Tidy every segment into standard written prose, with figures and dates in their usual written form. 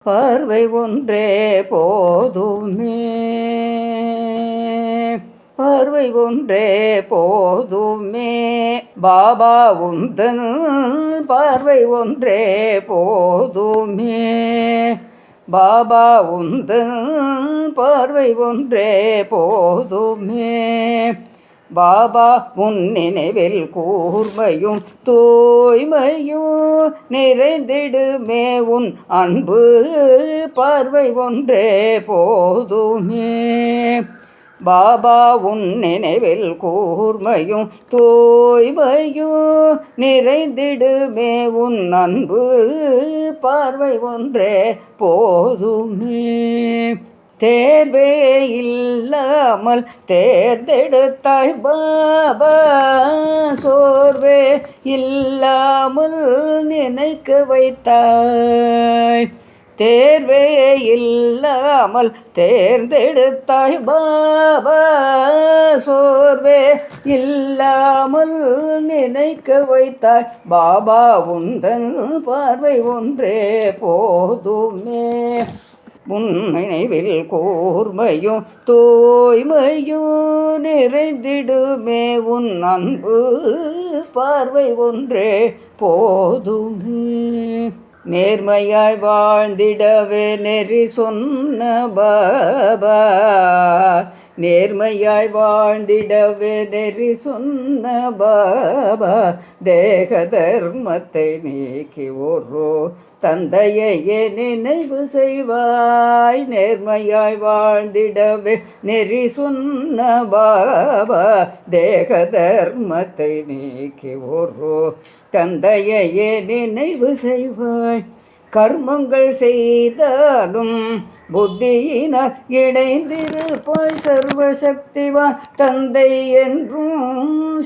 பார்வை ஒன்றே போதுமே, பார்வை ஒன்றே போதுமே, பாபா உந்தன் பார்வை ஒன்றே போதுமே, பாபா உந்தன் பார்வை ஒன்றே போதுமே, பாபா உன் நினைவில் கூர்மையும் தூய்மையும் நிறைந்திடுமே, உன் அன்பு பார்வை ஒன்றே போதுமே, பாபா உன் நினைவில் கூர்மையும் தூய்மையும் நிறைந்திடுமே, உன் அன்பு பார்வை ஒன்றே போதுமே, தேர்வே இல்லாமல் தேர்ந்தெடுத்தாய் பாபா, சோர்வே இல்லாமல் நினைக்க வைத்தாய், தேர்வே இல்லாமல் தேர்ந்தெடுத்தாய் பாபா, சோர்வே இல்லாமல் நினைக்க வைத்தாய், பாபா உந்தன் பார்வை ஒன்றே போதுமே, உன் நினைவில் கூர்மையும் தூய்மையும் நிறைந்திடுமே, உன் அன்பு பார்வை ஒன்றே போதுமே, நேர்மையாய் வாழ்ந்திடவே நெறி சொன்ன பாபா, நேர்மையாய் வாழ்ந்திடவே நெறி சொன்ன பாபா, தேக தர்மத்தை நீக்கி ஒரு தந்தையே நினைவு செய்வாய், நேர்மையாய் வாழ்ந்திடவே நெறி சொன்ன பாபா, தேக தர்மத்தை நீக்கி ஒரு தந்தையே நினைவு செய்வாய், கர்மங்கள் செய்தாலும் புத்தியினால் இணைந்திருப்பாய், சர்வசக்திவான் தந்தை என்றும்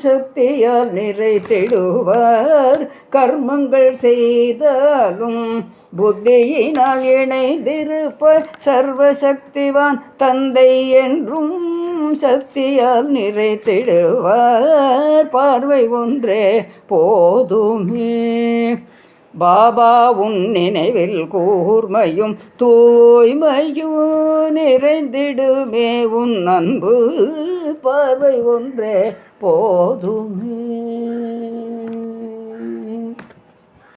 சக்தியால் நிறைத்திடுவார், கர்மங்கள் செய்தாலும் புத்தியினால் இணைந்திருப்பாய், சர்வசக்திவான் தந்தை என்றும் சக்தியால் நிறைத்திடுவார், பார்வை ஒன்றே போதுமே, பாபா உன் நினைவில் கூர்மையும் தூய்மையும் நிறைந்திடுமே, உன் அன்பு பார்வை ஒன்றே போதுமே.